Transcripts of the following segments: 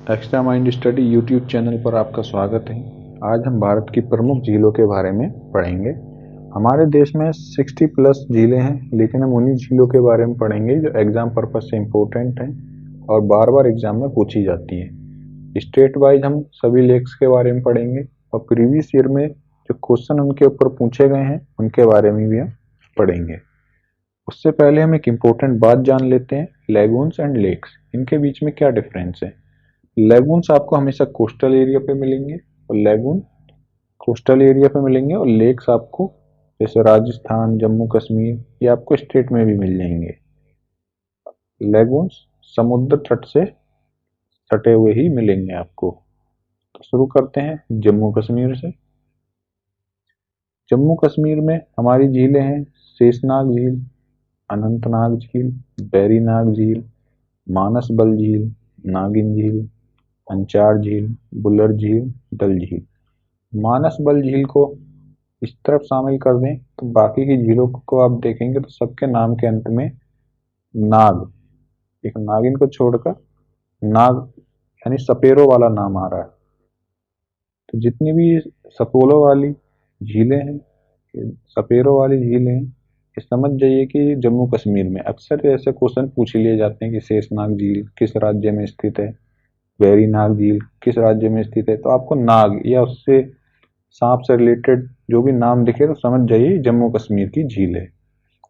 Extra mind study YouTube channel पर आपका स्वागत है। आज हम भारत की प्रमुख झीलों के बारे में पढ़ेंगे। हमारे देश में 60 प्लस झीलें हैं, लेकिन हम उन्हीं झीलों के बारे में पढ़ेंगे जो एग्जाम पर्पज से इम्पोर्टेंट हैं और बार बार एग्जाम में पूछी जाती हैं। स्टेट वाइज हम सभी लेक्स के बारे में पढ़ेंगे और प्रीवियस ईयर में जो क्वेश्चन उनके ऊपर पूछे गए हैं उनके बारे में भी हम पढ़ेंगे। उससे पहले हम एक इम्पोर्टेंट बात जान लेते हैं, लेगून्स एंड लेक्स, इनके बीच में क्या डिफरेंस है। लेगून्स आपको हमेशा कोस्टल एरिया पे मिलेंगे और लेगून कोस्टल एरिया पे मिलेंगे, और लेक्स आपको जैसे राजस्थान, जम्मू कश्मीर, ये आपको स्टेट में भी मिल जाएंगे। लेगून्स समुद्र तट से सटे हुए ही मिलेंगे आपको। तो शुरू करते हैं जम्मू कश्मीर से। जम्मू कश्मीर में हमारी झीलें हैं शेषनाग झील, अनंतनाग झील, बैरीनाग झील, मानसबल झील, नागिन झील, अंचार झील, बुलर झील, डल झील। मानसबल झील को इस तरफ शामिल कर दें तो बाकी की झीलों को आप देखेंगे तो सबके नाम के अंत में नाग, एक नागिन को छोड़कर नाग यानी सपेरो वाला नाम आ रहा है। तो जितनी भी सपोलो वाली झीलें हैं, सपेरो वाली झीलें हैं, ये समझ जाइए कि जम्मू कश्मीर में अक्सर ऐसे क्वेश्चन पूछ लिए जाते हैं कि शेषनाग झील किस राज्य में स्थित है, वेरीनाग झील किस राज्य में स्थित है। तो आपको नाग या उससे सांप से रिलेटेड जो भी नाम दिखे तो समझ जाइए जम्मू कश्मीर की झील है।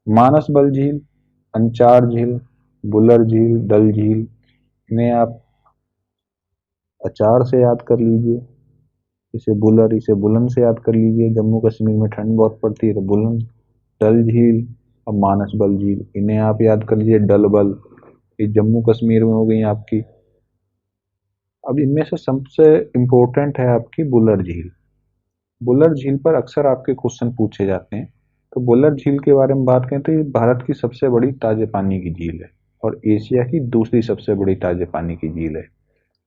मानसबल झील, अंचार झील, बुलर झील, डल झील, इन्हें आप अचार से याद कर लीजिए, इसे बुलर, इसे बुलन से याद कर लीजिए। जम्मू कश्मीर में ठंड बहुत पड़ती है तो बुलन। डल झील और मानसबल झील, इन्हें आप याद कर लीजिए डलबल। ये जम्मू कश्मीर में हो गई आपकी। अब इनमें से सबसे इम्पोर्टेंट है आपकी बुलर झील। बुलर झील पर अक्सर आपके क्वेश्चन पूछे जाते हैं। तो बुलर झील के बारे में बात करें तो ये भारत की सबसे बड़ी ताजे पानी की झील है और एशिया की दूसरी सबसे बड़ी ताजे पानी की झील है।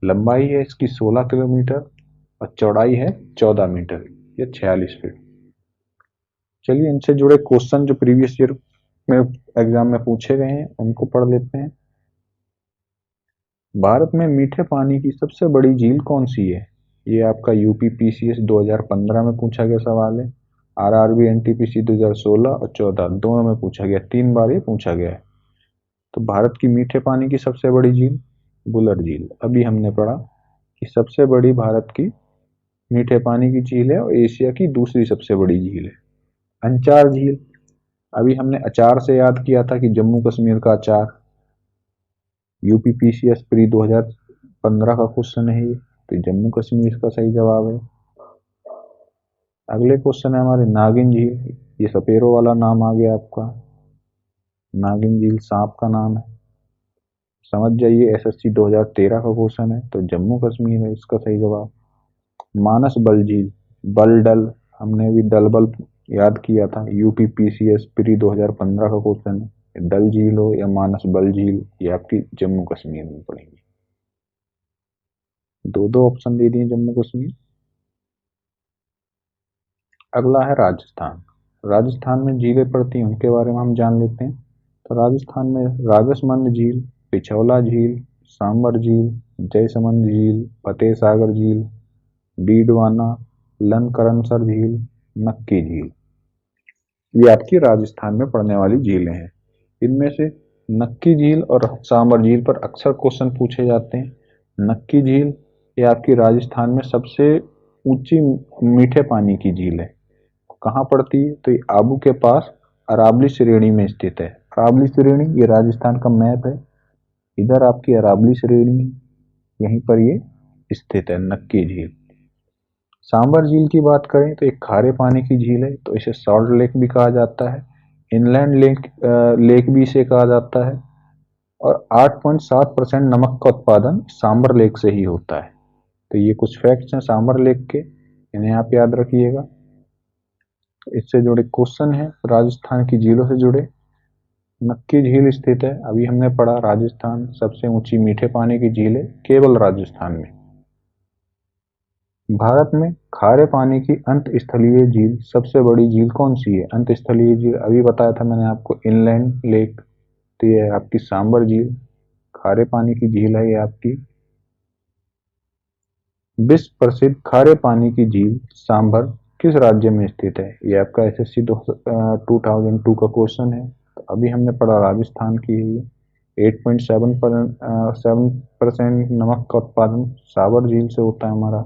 लंबाई है इसकी 16 किलोमीटर और चौड़ाई है 14 मीटर या 46 फीट। चलिए इनसे जुड़े क्वेश्चन जो प्रीवियस ईयर में एग्जाम में पूछे गए हैं उनको पढ़ लेते हैं। भारत में मीठे पानी की सबसे बड़ी झील कौन सी है? ये आपका यूपीपीसीएस 2015 में पूछा गया सवाल है। आरआरबी एनटीपीसी 2016 और 14 दोनों में पूछा गया, 3 बार ये पूछा गया है। तो भारत की मीठे पानी की सबसे बड़ी झील बुलर झील। अभी हमने पढ़ा कि सबसे बड़ी भारत की मीठे पानी की झील है और एशिया की दूसरी सबसे बड़ी झील है। अंचार झील, अभी हमने अचार से याद किया था कि जम्मू कश्मीर का अचार। यूपीपीसीएस प्री 2015 का क्वेश्चन है ये, तो जम्मू कश्मीर इसका सही जवाब है। अगले क्वेश्चन है हमारे नागिन झील। ये सपेरो वाला नाम आ गया आपका। नागिन झील सांप का नाम है, समझ जाइए एसएससी 2013 का क्वेश्चन है, तो जम्मू कश्मीर है इसका सही जवाब। मानसबल झील, बल डल, हमने भी डलबल याद किया था। यूपीपीसीएस प्री 2015 का क्वेश्चन है। डल झील हो या मानसबल झील, ये आपकी जम्मू कश्मीर में पड़ेगी। दो दो ऑप्शन दे दिए जम्मू कश्मीर। अगला है राजस्थान। राजस्थान में झीलें पड़ती हैं उनके बारे में हम जान लेते हैं। तो राजस्थान में राजसमंद झील, पिछौला झील, सांबर झील, जयसमंद झील, फतेह सागर झील, डीडवाना, लनकरनसर झील, नक्की झील, ये आपकी राजस्थान में पड़ने वाली झीलें हैं। इनमें से नक्की झील और सांबर झील पर अक्सर क्वेश्चन पूछे जाते हैं। नक्की झील ये आपकी राजस्थान में सबसे ऊंची मीठे पानी की झील है। कहाँ पड़ती है? तो ये आबू के पास अरावली श्रेणी में स्थित है। अरावली श्रेणी ये राजस्थान का मैप है, इधर आपकी अरावली श्रेणी, यहीं पर ये स्थित है नक्की झील। सांबर झील की बात करें तो एक खारे पानी की झील है, तो इसे सॉल्ट लेक भी कहा जाता है। इनलैंड लेक भी इसे कहा जाता है और 8.7% नमक का उत्पादन सांबर लेक से ही होता है। तो ये कुछ फैक्ट्स हैं सांबर लेक के, इन्हें आप याद रखिएगा। इससे जुड़े क्वेश्चन है राजस्थान की झीलों से जुड़े। नक्की झील स्थित है, अभी हमने पढ़ा राजस्थान सबसे ऊंची मीठे पानी की झील है केवल राजस्थान में। भारत में खारे पानी की अंत स्थलीय झील सबसे बड़ी झील कौन सी है? अंत स्थलीय झील अभी बताया था मैंने आपको, इनलैंड लेक। तो ये है आपकी सांबर झील, खारे पानी की झील है ये आपकी। विश्व प्रसिद्ध खारे पानी की झील सांभर किस राज्य में स्थित है? ये आपका एसएससी 2002 का क्वेश्चन है। तो अभी हमने पढ़ा राजस्थान की है ये। 8.7% नमक का उत्पादन सांभर झील से होता है हमारा।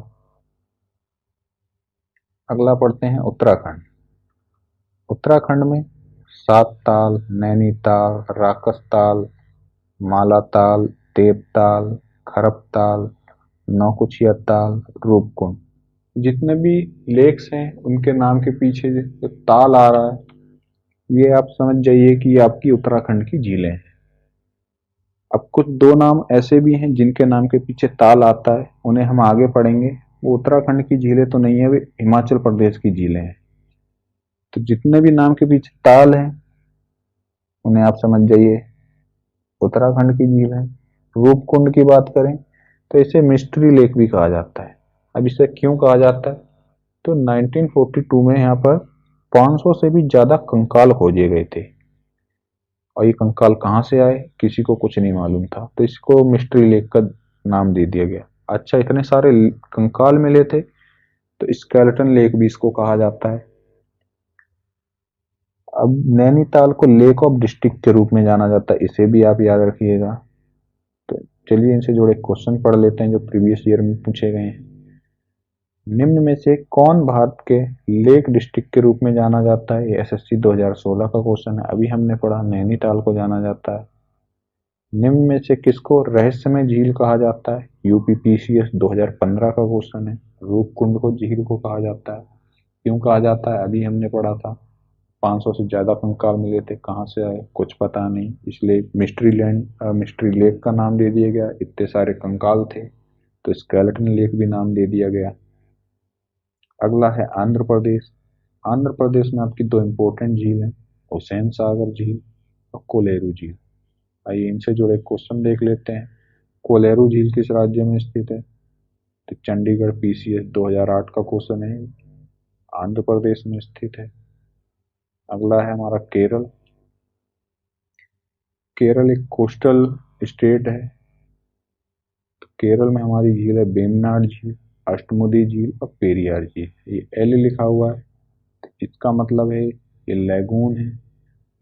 अगला पढ़ते हैं उत्तराखंड। उत्तराखंड में सातताल, नैनीताल, राकसताल, मालाताल, देवताल, खरपताल, नौकुचिया ताल, रूपकुंड, जितने भी लेक्स हैं उनके नाम के पीछे जो ताल आ रहा है, ये आप समझ जाइए कि ये आपकी उत्तराखंड की झीलें हैं। अब कुछ दो नाम ऐसे भी हैं जिनके नाम के पीछे ताल आता है, उन्हें हम आगे पढ़ेंगे। वो उत्तराखंड की झीलें तो नहीं है, वे हिमाचल प्रदेश की झीलें हैं। तो जितने भी नाम के पीछे ताल हैं उन्हें आप समझ जाइए उत्तराखंड की झील है। रूपकुंड की बात करें तो इसे मिस्ट्री लेक भी कहा जाता है। अब इसे क्यों कहा जाता है? तो 1942 में यहाँ पर 500 से भी ज्यादा कंकाल खोजे गए थे, और ये कंकाल कहाँ से आए किसी को कुछ नहीं मालूम था, तो इसको मिस्ट्री लेक का नाम दे दिया गया। अच्छा, इतने सारे कंकाल मिले थे तो स्केलेटन लेक भी इसको कहा जाता है। अब नैनीताल को लेक ऑफ डिस्ट्रिक्ट के रूप में जाना जाता है, इसे भी आप याद रखिएगा। तो चलिए इनसे जुड़े क्वेश्चन पढ़ लेते हैं जो प्रीवियस ईयर में पूछे गए हैं। निम्न में से कौन भारत के लेक डिस्ट्रिक्ट के रूप में जाना जाता है? ये एसएससी 2016 का क्वेश्चन है। अभी हमने पढ़ा नैनीताल को जाना जाता है। निम्न में से किसको रहस्यमय झील कहा जाता है? यूपीपीसीएस 2015 का क्वेश्चन है। रूपकुंड को झील को कहा जाता है। क्यों कहा जाता है? अभी हमने पढ़ा था 500 से ज्यादा कंकाल मिले थे, कहाँ से आए कुछ पता नहीं, इसलिए मिस्ट्री लेक का नाम दे दिया गया। इतने सारे कंकाल थे तो स्केलेटन लेक भी नाम दे दिया गया। अगला है आंध्र प्रदेश। आंध्र प्रदेश में आपकी दो इंपॉर्टेंट झील हैं, हुसैन सागर झील और कोलेरू झील। आइए इनसे जुड़े क्वेश्चन देख लेते हैं। कोलेरू झील किस राज्य में स्थित है? तो चंडीगढ़ पीसीएस 2008 का क्वेश्चन है, आंध्र प्रदेश में स्थित है। अगला है हमारा केरल। केरल एक कोस्टल स्टेट है। तो केरल में हमारी झील है वेम्बनाड झील, अष्टमुदी झील और पेरियार झील। ये एल लिखा हुआ है, इसका मतलब है ये लैगून है।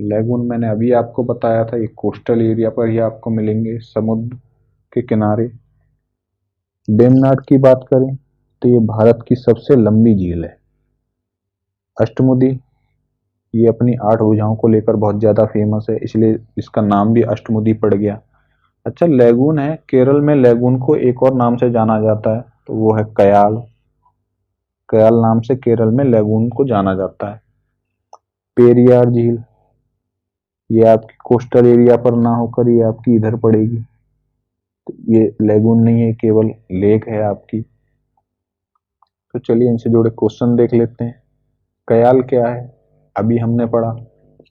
लैगून मैंने अभी आपको बताया था, ये कोस्टल एरिया पर ही आपको मिलेंगे, समुद्र के किनारे। वेम्बनाड की बात करें तो ये भारत की सबसे लंबी झील है। अष्टमुदी ये अपनी 8 भुजाओं को लेकर बहुत ज्यादा फेमस है, इसलिए इसका नाम भी अष्टमुदी पड़ गया। अच्छा, लैगून है, केरल में लैगून को एक और नाम से जाना जाता है, तो वो है कयाल। कयाल नाम से केरल में लैगून को जाना जाता है। पेरियार झील ये आपकी कोस्टल एरिया पर ना होकर ये आपकी इधर पड़ेगी, तो ये लैगून नहीं है, केवल लेक है आपकी। तो चलिए इनसे जुड़े क्वेश्चन देख लेते हैं। कयाल क्या है? अभी हमने पढ़ा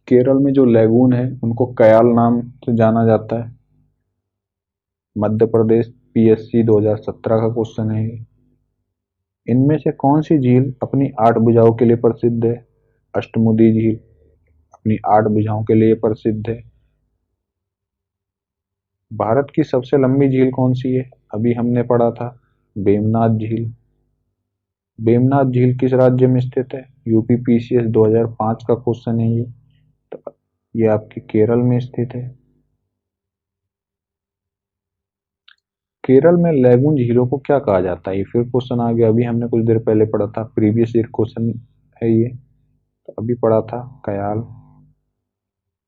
केरल में जो लैगून है उनको कयाल नाम से जाना जाता है। मध्य प्रदेश पीएससी 2017 का क्वेश्चन है। इनमें से कौन सी झील अपनी 8 भुजाओं के लिए प्रसिद्ध है? अष्टमुदी झील अपनी 8 भुजाओं के लिए प्रसिद्ध है। भारत की सबसे लंबी झील कौन सी है? अभी हमने पढ़ा था वेमनाथ झील। वेमनाथ झील किस राज्य में स्थित है? यूपी पीसीएस 2005 का क्वेश्चन है ये। तो ये आपके केरल में स्थित है। केरल में लैगून झीलों को क्या कहा जाता है? ये फिर क्वेश्चन आ गया, अभी हमने कुछ देर पहले पढ़ा था, प्रीवियस ईयर क्वेश्चन है ये। तो अभी पढ़ा था कयाल।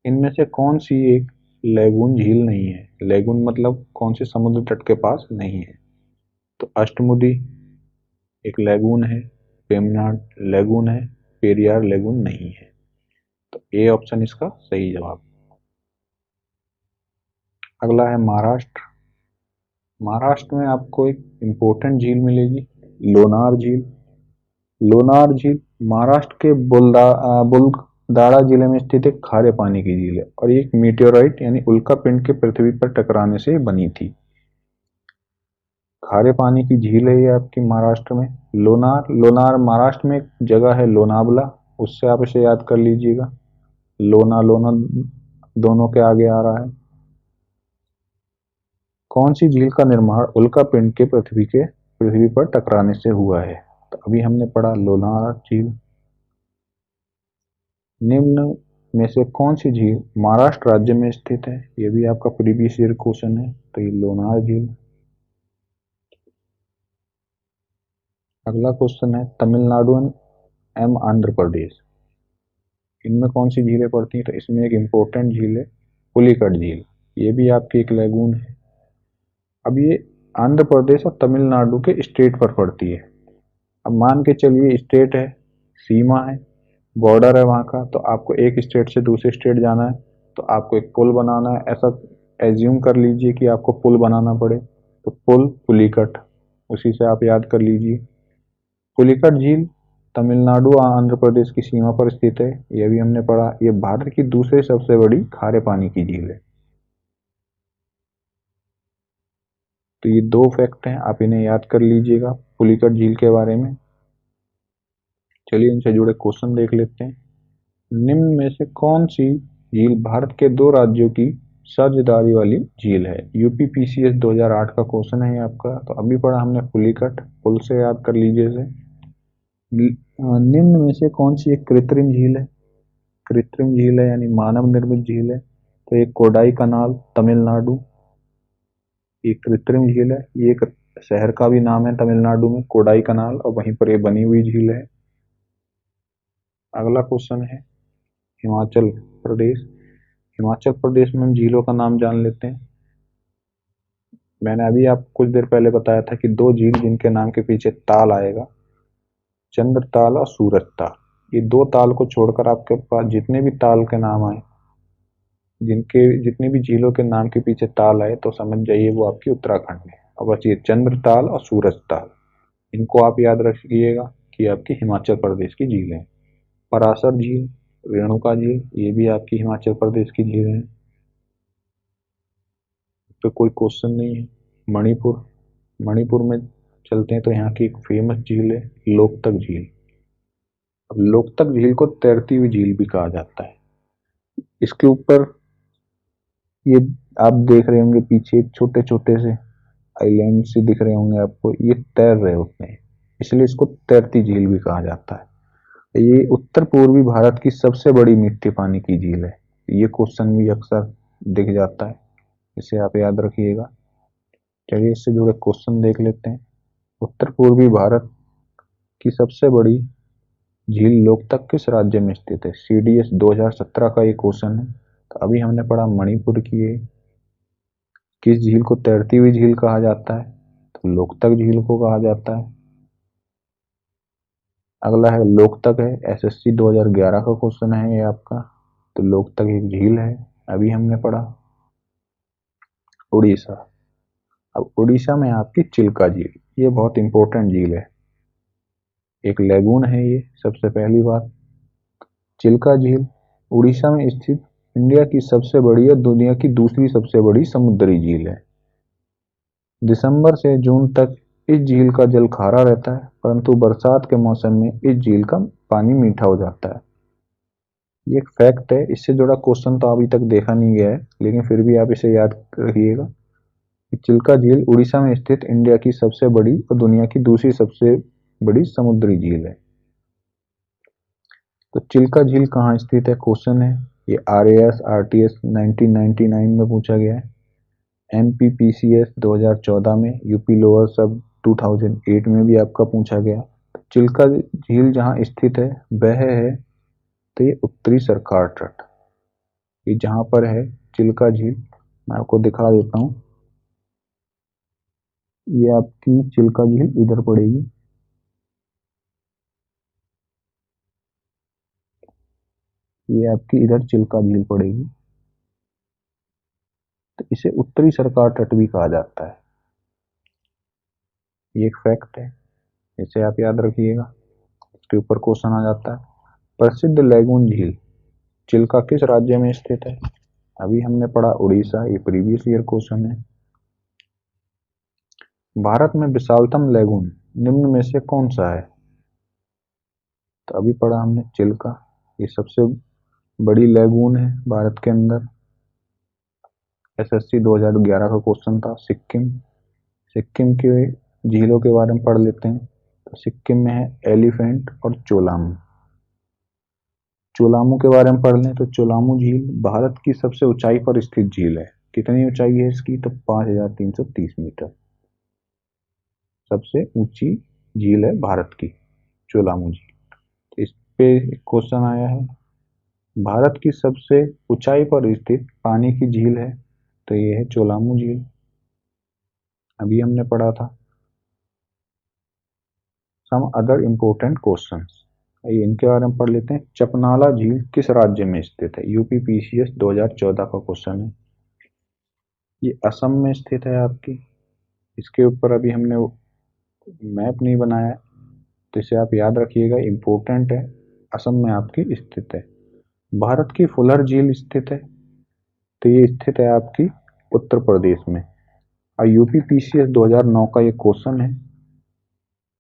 इनमें से कौन सी एक लैगून झील नहीं है? लैगून मतलब कौन से समुद्र तट के पास नहीं है? तो अष्टमुदी एक लैगून है, वेम्बनाड लैगून है, पेरियार लैगून नहीं है। तो ए ऑप्शन इसका सही जवाब। अगला है महाराष्ट्र। महाराष्ट्र में आपको एक इंपॉर्टेंट झील मिलेगी, लोनार झील। लोनार झील महाराष्ट्र के बुलदाड़ा जिले में स्थित एक खारे पानी की झील है, और ये एक मीटेओराइट यानी उल्का पिंड के पृथ्वी पर टकराने से बनी थी। खारे पानी की झील है ये आपकी महाराष्ट्र में। लोनार लोनार महाराष्ट्र में एक जगह है लोनावला, उससे आप इसे याद कर लीजिएगा। लोना लोना दोनों के आगे आ रहा है। कौन सी झील का निर्माण उल्का पिंड के पृथ्वी के पृथ्वी पर टकराने से हुआ है। तो अभी हमने पढ़ा लोनार झील। निम्न में से कौन सी झील महाराष्ट्र राज्य में स्थित है? ये भी आपका प्रीवियस ईयर क्वेश्चन है। तो ये लोनार झील। अगला क्वेश्चन है तमिलनाडु एवं आंध्र प्रदेश, इनमें कौन सी झीलें पड़ती हैं? तो इसमें एक इम्पोर्टेंट झील है पुलिकट झील। ये भी आपकी एक लैगून है। अब ये आंध्र प्रदेश और तमिलनाडु के स्टेट पर पड़ती है। अब मान के चलिए स्टेट है, सीमा है, बॉर्डर है वहाँ का, तो आपको एक स्टेट से दूसरे स्टेट जाना है तो आपको एक पुल बनाना है। ऐसा एज्यूम कर लीजिए कि आपको पुल बनाना पड़े, तो पुल पुलिकट, उसी से आप याद कर लीजिए। पुलिकट झील तमिलनाडु और आंध्र प्रदेश की सीमा पर स्थित है। यह भी हमने पढ़ा। ये भारत की दूसरी सबसे बड़ी खारे पानी की झील है। तो ये दो फैक्ट हैं, आप इन्हें याद कर लीजिएगा पुलिकट झील के बारे में। चलिए इनसे जुड़े क्वेश्चन देख लेते हैं। निम्न में से कौन सी झील भारत के दो राज्यों की साझेदारी वाली झील है? यूपीपीसीएस 2008 का क्वेश्चन है आपका। तो अभी पढ़ा हमने पुलिकट, पुल से याद कर लीजिए इसे। निम्न में से कौन सी एक कृत्रिम झील है? कृत्रिम झील है यानी मानव निर्मित झील है। तो एक कोडाई कनाल तमिलनाडु, ये कृत्रिम झील है। ये एक शहर का भी नाम है तमिलनाडु में, कोडाई कनाल, और वहीं पर ये बनी हुई झील है। अगला क्वेश्चन है हिमाचल प्रदेश। हिमाचल प्रदेश में हम झीलों का नाम जान लेते हैं। मैंने अभी आपको कुछ देर पहले बताया था कि दो झील जिनके नाम के पीछे ताल आएगा, चंद्र ताल और सूरज ताल। ये दो ताल को छोड़कर आपके पास जितने भी ताल के नाम आए, जिनके जितनी भी झीलों के नाम के पीछे ताल आए, तो समझ जाइए वो आपकी उत्तराखंड में। अब बस ये चंद्र ताल और सूरज ताल, इनको आप याद रखिएगा कि आपकी हिमाचल प्रदेश की झील है। पराशर झील, रेणुका झील, ये भी आपकी हिमाचल प्रदेश की झील है। तो कोई क्वेश्चन नहीं है। मणिपुर, मणिपुर में चलते हैं तो यहाँ की एक फेमस झील है लोकतक झील। अब लोकतक झील को तैरती हुई झील भी कहा जाता है। इसके ऊपर ये आप देख रहे होंगे पीछे छोटे छोटे से आइलैंड से दिख रहे होंगे आपको, ये तैर रहे होते हैं, इसलिए इसको तैरती झील भी कहा जाता है। ये उत्तर पूर्वी भारत की सबसे बड़ी मीठे पानी की झील है। ये क्वेश्चन भी अक्सर दिख जाता है, इसे आप याद रखिएगा। चलिए इससे जुड़े क्वेश्चन देख लेते हैं। उत्तर पूर्वी भारत की सबसे बड़ी झील लोकतक किस राज्य में स्थित है? CDS 2017 का ये क्वेश्चन है। तो अभी हमने पढ़ा मणिपुर की है। किस झील को तैरती हुई झील कहा जाता है? तो लोकतक झील को कहा जाता है। अगला है लोकतक है, SSC 2011 का क्वेश्चन है ये आपका। तो लोकतक एक झील है, अभी हमने पढ़ा। उड़ीसा। अब उड़ीसा में आपकी चिल्का झील, ये बहुत इंपॉर्टेंट झील है, एक लेगून है ये। सबसे पहली बात, चिल्का झील उड़ीसा में स्थित इंडिया की सबसे बड़ी और दुनिया की दूसरी सबसे बड़ी समुद्री झील है। दिसंबर से जून तक इस झील का जल खारा रहता है, परंतु बरसात के मौसम में इस झील का पानी मीठा हो जाता है। ये एक फैक्ट है, इससे जुड़ा क्वेश्चन तो अभी तक देखा नहीं गया है, लेकिन फिर भी आप इसे याद रखिएगा कि चिल्का झील उड़ीसा में स्थित इंडिया की सबसे बड़ी और दुनिया की दूसरी सबसे बड़ी समुद्री झील है। तो चिल्का झील कहाँ स्थित है क्वेश्चन है। ये RAS RTS 1999 में पूछा गया है। MPPCS 2014 में, यूपी लोअर सब 2008 में भी आपका पूछा गया। चिल्का झील जहाँ स्थित है वह है, तो ये उत्तरी सरकार तट, ये जहाँ पर है चिल्का झील, मैं आपको दिखा देता हूँ। ये आपकी चिल्का झील इधर पड़ेगी, ये आपकी इधर चिल्का झील पड़ेगी। तो इसे उत्तरी सरकार तट भी कहा जाता है, ये एक फैक्ट है, इसे आप याद रखिएगा। इसके ऊपर क्वेश्चन आ जाता है। प्रसिद्ध लैगून झील चिल्का किस राज्य में स्थित है? अभी हमने पढ़ा उड़ीसा, ये प्रीवियस ईयर क्वेश्चन है। भारत में विशालतम लैगून निम्न में से कौन सा है? तो अभी पढ़ा हमने चिल्का, ये सबसे बड़ी लैगून है भारत के अंदर। SSC 2011 का क्वेश्चन था। सिक्किम, सिक्किम के झीलों के बारे में पढ़ लेते हैं। तो सिक्किम में है एलिफेंट और चोलामू। चोलामू के बारे में पढ़ लें तो चोलामू झील भारत की सबसे ऊंचाई पर स्थित झील है। कितनी ऊंचाई है इसकी? तो 5330 मीटर। सबसे ऊंची झील है भारत की चोलामू झील। इस पे क्वेश्चन आया है, भारत की सबसे ऊंचाई पर स्थित पानी की झील है, तो ये है चोलामू झील, अभी हमने पढ़ा था। सम अदर इम्पोर्टेंट क्वेश्चंस, इनके बारे में पढ़ लेते हैं। चपनाला झील किस राज्य में स्थित है? यूपीपीसीएस 2014 का क्वेश्चन है। ये असम में स्थित है आपकी। इसके ऊपर अभी हमने मैप नहीं बनाया है, तो इसे आप याद रखिएगा, इम्पोर्टेंट है। असम में आपकी स्थित है। भारत की फुलर झील स्थित है, तो ये स्थित है आपकी उत्तर प्रदेश में। और यूपीपीसीएस 2009 का ये क्वेश्चन है।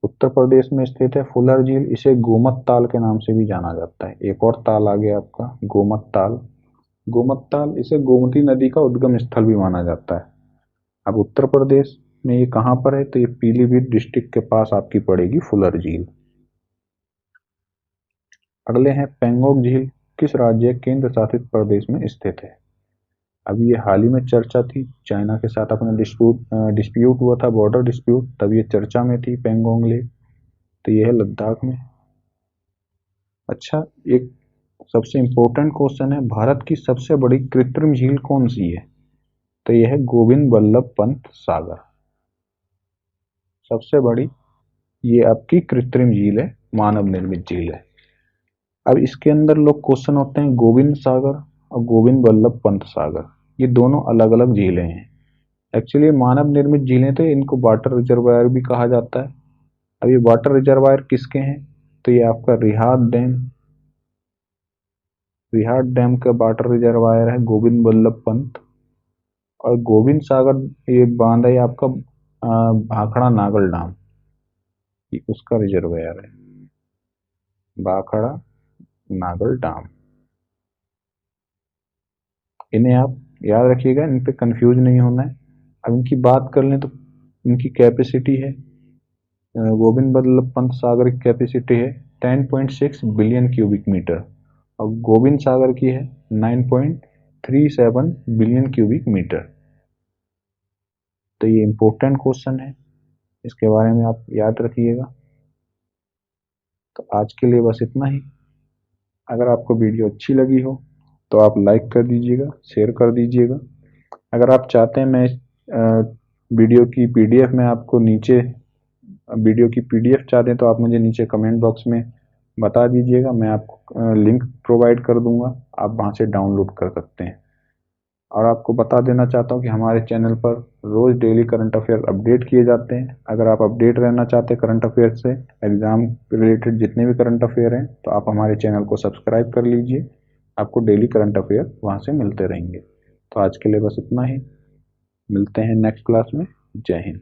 उत्तर प्रदेश में स्थित है फुलर झील। इसे गोमत ताल के नाम से भी जाना जाता है। एक और ताल आ गया आपका गोमत ताल। गोमत ताल, इसे गोमती नदी का उद्गम स्थल भी माना जाता है। अब उत्तर प्रदेश में ये कहाँ पर है? तो ये पीलीभीत डिस्ट्रिक्ट के पास आपकी पड़ेगी फुलर झील। अगले हैं पेंगोंग झील किस राज्य केंद्र शासित प्रदेश में स्थित है? अभी ये हाल ही में चर्चा थी, चाइना के साथ अपना डिस्प्यूट हुआ था, बॉर्डर डिस्प्यूट, तब ये चर्चा में थी पेंगोंग लेक। तो ये है लद्दाख में। अच्छा, एक सबसे इम्पोर्टेंट क्वेश्चन है, भारत की सबसे बड़ी कृत्रिम झील कौन सी है? तो यह है गोविंद बल्लभ पंत सागर। सबसे बड़ी ये आपकी कृत्रिम झील है, मानव निर्मित झील है। अब इसके अंदर लोग क्वेश्चन होते हैं, गोविंद सागर और गोविंद बल्लभ पंत सागर, ये दोनों अलग अलग झीलें हैं। एक्चुअली मानव निर्मित झीलें तो इनको वाटर रिजर्वायर भी कहा जाता है। अब ये वाटर रिजर्वायर किसके हैं? तो ये आपका रिहाट डैम का वाटर रिजर्वायर है गोविंद बल्लभ पंत। और गोविंद सागर ये बांध है आपका भाखड़ा नागल डैम, ये उसका रिजर्वायर है, भाखड़ा नागल डैम। इन्हें आप याद रखिएगा, इन पे कंफ्यूज नहीं होना है। अब इनकी बात कर लें तो इनकी कैपेसिटी है, गोविंद बल्लभ पंत सागर की कैपेसिटी है 10.6 बिलियन क्यूबिक मीटर और गोविंद सागर की है 9.37 बिलियन क्यूबिक मीटर। तो ये इंपॉर्टेंट क्वेश्चन है, इसके बारे में आप याद रखिएगा। तो आज के लिए बस इतना ही। अगर आपको वीडियो अच्छी लगी हो तो आप लाइक कर दीजिएगा, शेयर कर दीजिएगा। अगर आप चाहते हैं मैं वीडियो की पीडीएफ में आपको नीचे वीडियो की पीडीएफ चाहते हैं तो आप मुझे नीचे कमेंट बॉक्स में बता दीजिएगा, मैं आपको लिंक प्रोवाइड कर दूंगा, आप वहां से डाउनलोड कर सकते हैं। और आपको बता देना चाहता हूँ कि हमारे चैनल पर रोज़ डेली करंट अफेयर अपडेट किए जाते हैं। अगर आप अपडेट रहना चाहते हैं करंट अफेयर से, एग्ज़ाम रिलेटेड जितने भी करंट अफेयर हैं, तो आप हमारे चैनल को सब्सक्राइब कर लीजिए, आपको डेली करंट अफेयर वहाँ से मिलते रहेंगे। तो आज के लिए बस इतना ही, मिलते हैं नेक्स्ट क्लास में। जय हिंद।